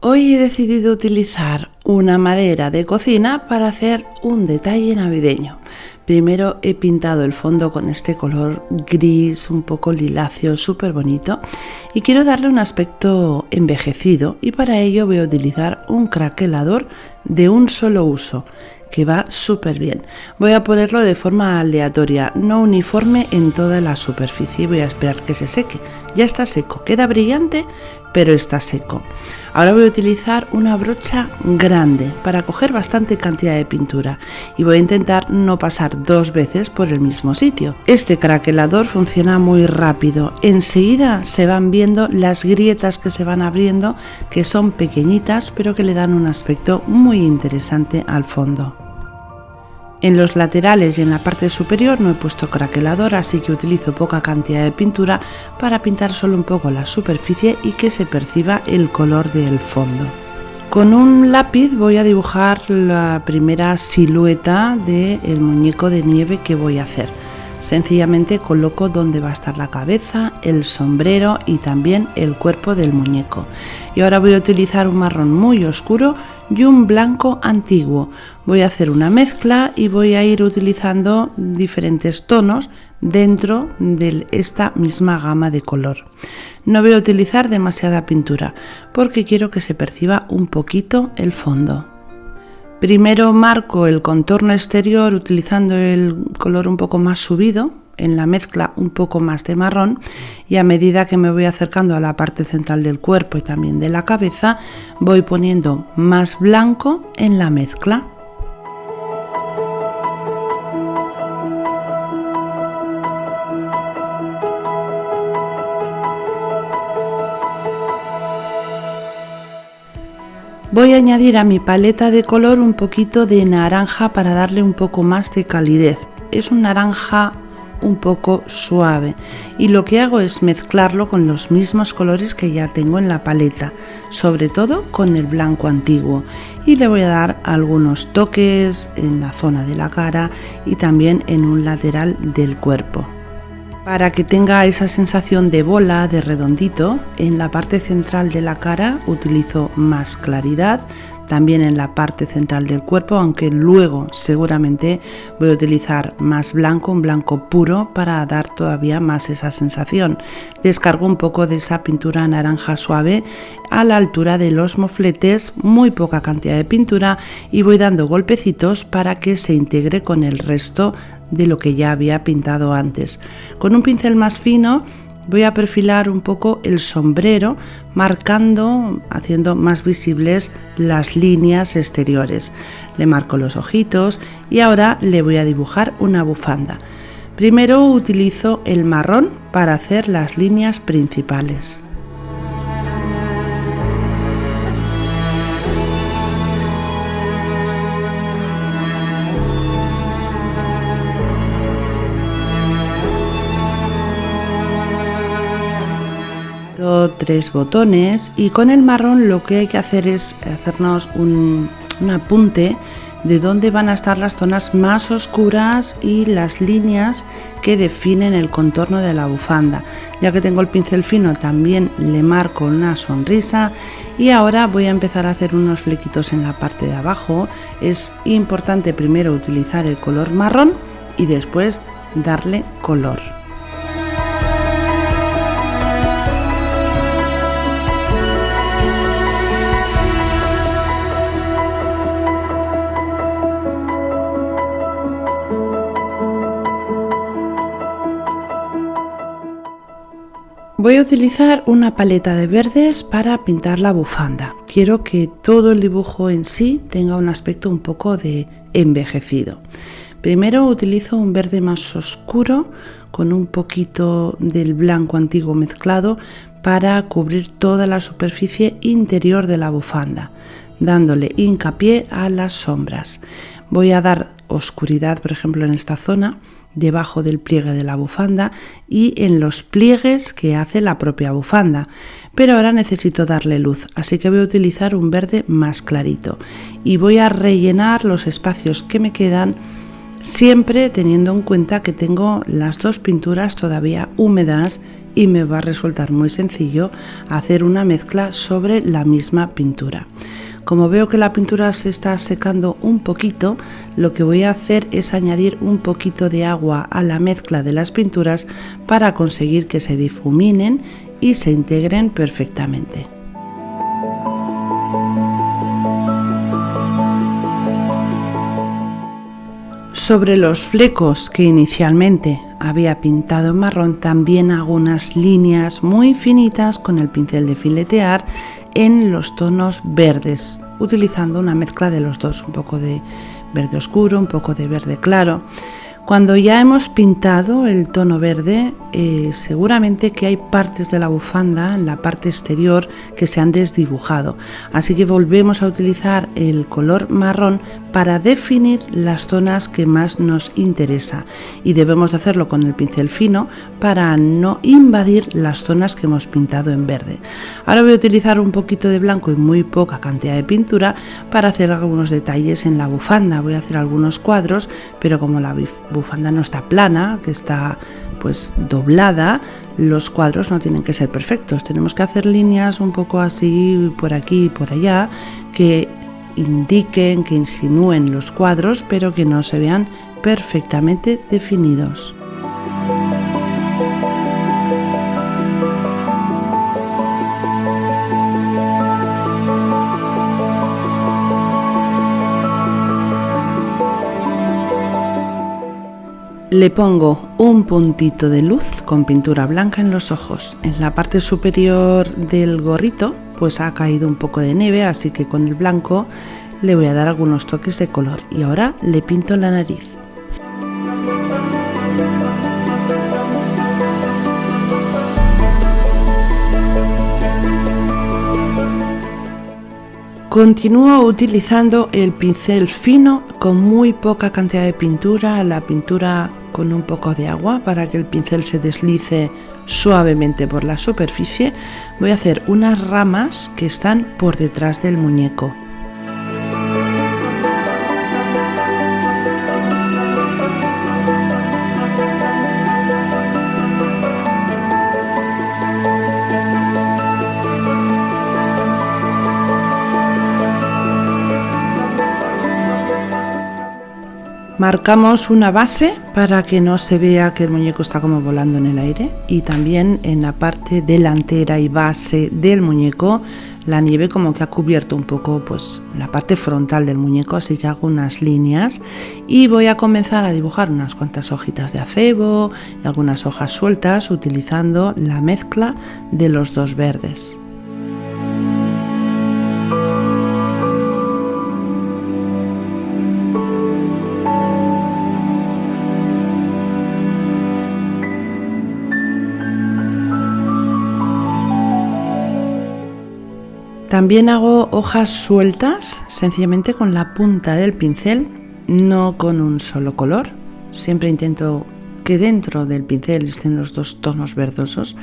Hoy he decidido utilizar una madera de cocina para hacer un detalle navideño. Primero he pintado el fondo con este color gris un poco liláceo súper bonito y quiero darle un aspecto envejecido, y para ello voy a utilizar un craquelador de un solo uso que va súper bien. Voy a ponerlo de forma aleatoria, no uniforme en toda la superficie, y voy a esperar que se seque. Ya está seco, queda brillante pero está seco. Ahora voy a utilizar una brocha grande para coger bastante cantidad de pintura y voy a intentar no pasar dos veces por el mismo sitio. Este craquelador funciona muy rápido, enseguida se van viendo las grietas que se van abriendo, que son pequeñitas pero que le dan un aspecto muy interesante al fondo. En los laterales y en la parte superior no he puesto craquelador, así que utilizo poca cantidad de pintura para pintar solo un poco la superficie y que se perciba el color del fondo. Con un lápiz voy a dibujar la primera silueta del muñeco de nieve que voy a hacer. Sencillamente coloco donde va a estar la cabeza, el sombrero y también el cuerpo del muñeco. Y ahora voy a utilizar un marrón muy oscuro y un blanco antiguo. Voy a hacer una mezcla y voy a ir utilizando diferentes tonos dentro de esta misma gama de color. No voy a utilizar demasiada pintura porque quiero que se perciba un poquito el fondo. Primero marco el contorno exterior utilizando el color un poco más subido, en la mezcla un poco más de marrón, y a medida que me voy acercando a la parte central del cuerpo y también de la cabeza, voy poniendo más blanco en la mezcla. Voy a añadir a mi paleta de color un poquito de naranja para darle un poco más de calidez. Es un naranja un poco suave y lo que hago es mezclarlo con los mismos colores que ya tengo en la paleta, sobre todo con el blanco antiguo, y le voy a dar algunos toques en la zona de la cara y también en un lateral del cuerpo. Para que tenga esa sensación de bola, de redondito, en la parte central de la cara utilizo más claridad, también en la parte central del cuerpo, aunque luego seguramente voy a utilizar más blanco, un blanco puro, para dar todavía más esa sensación. Descargo un poco de esa pintura naranja suave a la altura de los mofletes, muy poca cantidad de pintura, y voy dando golpecitos para que se integre con el resto de lo que ya había pintado antes. Con un pincel más fino voy a perfilar un poco el sombrero, marcando, haciendo más visibles las líneas exteriores. Le marco los ojitos y ahora le voy a dibujar una bufanda. Primero utilizo el marrón para hacer las líneas principales. Tres botones, y con el marrón lo que hay que hacer es hacernos un apunte de dónde van a estar las zonas más oscuras y las líneas que definen el contorno de la bufanda. Ya que tengo el pincel fino, también le marco una sonrisa, y ahora voy a empezar a hacer unos flequitos en la parte de abajo. Es importante primero utilizar el color marrón y después darle color. Voy a utilizar una paleta de verdes para pintar la bufanda. Quiero que todo el dibujo en sí tenga un aspecto un poco de envejecido. Primero utilizo un verde más oscuro con un poquito del blanco antiguo mezclado para cubrir toda la superficie interior de la bufanda, dándole hincapié a las sombras. Voy a dar oscuridad, por ejemplo, en esta zona, debajo del pliegue de la bufanda y en los pliegues que hace la propia bufanda, pero ahora necesito darle luz, así que voy a utilizar un verde más clarito y voy a rellenar los espacios que me quedan siempre teniendo en cuenta que tengo las dos pinturas todavía húmedas y me va a resultar muy sencillo hacer una mezcla sobre la misma pintura. Como veo que la pintura se está secando un poquito, lo que voy a hacer es añadir un poquito de agua a la mezcla de las pinturas para conseguir que se difuminen y se integren perfectamente. Sobre los flecos que inicialmente había pintado en marrón, también hago unas líneas muy finitas con el pincel de filetear en los tonos verdes, utilizando una mezcla de los dos, un poco de verde oscuro, un poco de verde claro. Cuando ya hemos pintado el tono verde, seguramente que hay partes de la bufanda en la parte exterior que se han desdibujado, así que volvemos a utilizar el color marrón para definir las zonas que más nos interesa, y debemos de hacerlo con el pincel fino para no invadir las zonas que hemos pintado en verde. Ahora voy a utilizar un poquito de blanco y muy poca cantidad de pintura para hacer algunos detalles en la bufanda. Voy a hacer algunos cuadros, pero como la bufanda no está plana, que está pues doblada, los cuadros no tienen que ser perfectos. Tenemos que hacer líneas un poco así por aquí y por allá que indiquen, que insinúen los cuadros, pero que no se vean perfectamente definidos. Le pongo un puntito de luz con pintura blanca en los ojos. En la parte superior del gorrito pues ha caído un poco de nieve, así que con el blanco le voy a dar algunos toques de color. Y ahora le pinto la nariz. Continúo utilizando el pincel fino con muy poca cantidad de pintura, la pintura con un poco de agua para que el pincel se deslice suavemente por la superficie. Voy a hacer unas ramas que están por detrás del muñeco. Marcamos una base para que no se vea que el muñeco está como volando en el aire, y también en la parte delantera y base del muñeco la nieve como que ha cubierto un poco pues la parte frontal del muñeco, así que hago unas líneas y voy a comenzar a dibujar unas cuantas hojitas de acebo y algunas hojas sueltas utilizando la mezcla de los dos verdes. También hago hojas sueltas, sencillamente con la punta del pincel, no con un solo color. Siempre intento que dentro del pincel estén los dos tonos verdosos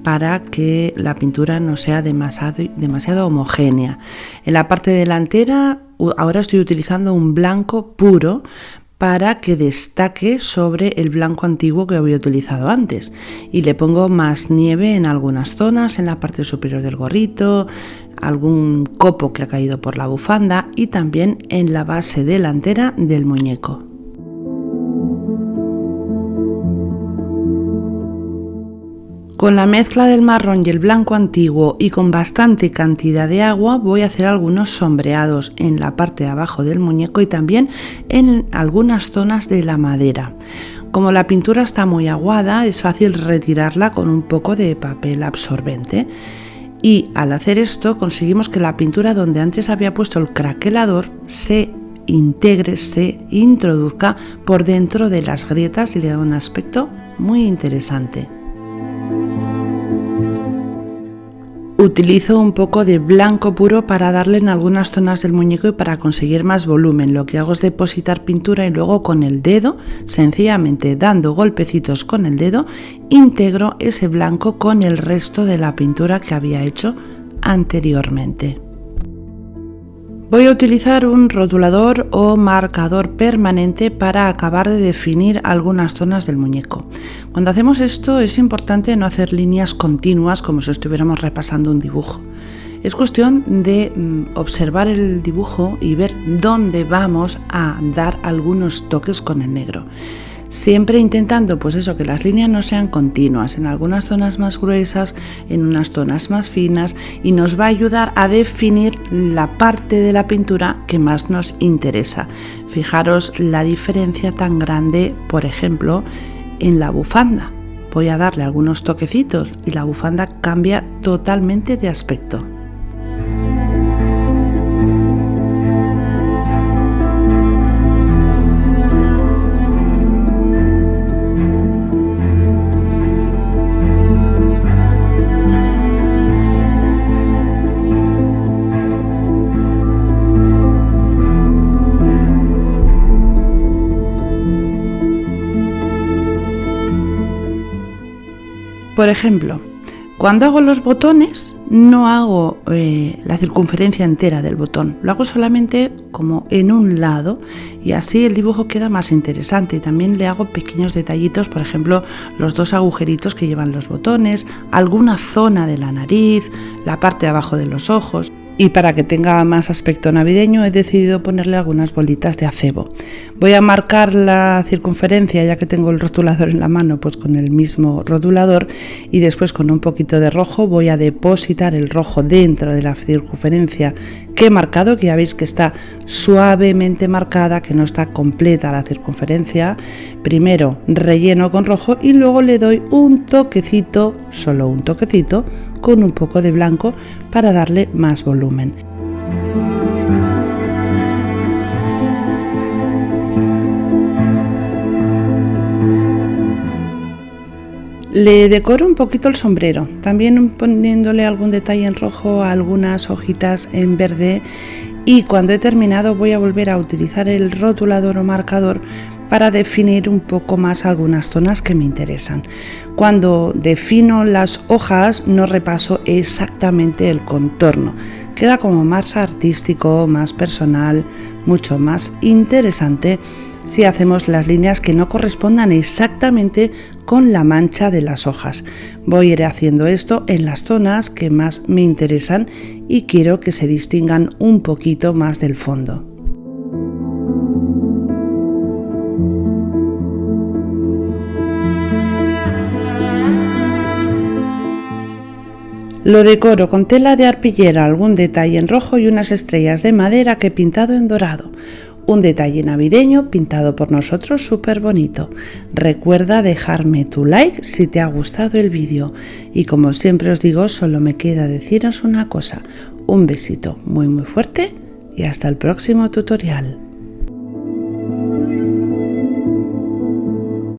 para que la pintura no sea demasiado homogénea. En la parte delantera ahora estoy utilizando un blanco puro para que destaque sobre el blanco antiguo que había utilizado antes, y le pongo más nieve en algunas zonas, en la parte superior del gorrito, algún copo que ha caído por la bufanda y también en la base delantera del muñeco. Con la mezcla del marrón y el blanco antiguo y con bastante cantidad de agua voy a hacer algunos sombreados en la parte de abajo del muñeco y también en algunas zonas de la madera. Como la pintura está muy aguada, es fácil retirarla con un poco de papel absorbente. Y al hacer esto conseguimos que la pintura donde antes había puesto el craquelador se integre, se introduzca por dentro de las grietas y le da un aspecto muy interesante. Utilizo un poco de blanco puro para darle en algunas zonas del muñeco y para conseguir más volumen. Lo que hago es depositar pintura y luego con el dedo, sencillamente dando golpecitos con el dedo, integro ese blanco con el resto de la pintura que había hecho anteriormente. Voy a utilizar un rotulador o marcador permanente para acabar de definir algunas zonas del muñeco. Cuando hacemos esto es importante no hacer líneas continuas como si estuviéramos repasando un dibujo. Es cuestión de observar el dibujo y ver dónde vamos a dar algunos toques con el negro. Siempre intentando que las líneas no sean continuas, en algunas zonas más gruesas, en unas zonas más finas, y nos va a ayudar a definir la parte de la pintura que más nos interesa. Fijaros la diferencia tan grande, por ejemplo, en la bufanda. Voy a darle algunos toquecitos y la bufanda cambia totalmente de aspecto. Por ejemplo, cuando hago los botones no hago la circunferencia entera del botón, lo hago solamente como en un lado y así el dibujo queda más interesante. Y también le hago pequeños detallitos, por ejemplo, los 2 agujeritos que llevan los botones, alguna zona de la nariz, la parte de abajo de los ojos. Y para que tenga más aspecto navideño he decidido ponerle algunas bolitas de acebo. Voy a marcar la circunferencia, ya que tengo el rotulador en la mano, pues con el mismo rotulador, y después con un poquito de rojo voy a depositar el rojo dentro de la circunferencia que he marcado, que ya veis que está suavemente marcada, que no está completa la circunferencia. Primero relleno con rojo y luego le doy un toquecito, solo un toquecito, con un poco de blanco para darle más volumen. Le decoro un poquito el sombrero, también poniéndole algún detalle en rojo, algunas hojitas en verde, y cuando he terminado voy a volver a utilizar el rotulador o marcador para definir un poco más algunas zonas que me interesan. Cuando defino las hojas no repaso exactamente el contorno, queda como más artístico, más personal, mucho más interesante si hacemos las líneas que no correspondan exactamente con la mancha de las hojas. Voy a ir haciendo esto en las zonas que más me interesan y quiero que se distingan un poquito más del fondo. Lo decoro con tela de arpillera, algún detalle en rojo y unas estrellas de madera que he pintado en dorado. Un detalle navideño pintado por nosotros súper bonito. Recuerda dejarme tu like si te ha gustado el vídeo. Y como siempre os digo, solo me queda deciros una cosa. Un besito muy fuerte y hasta el próximo tutorial.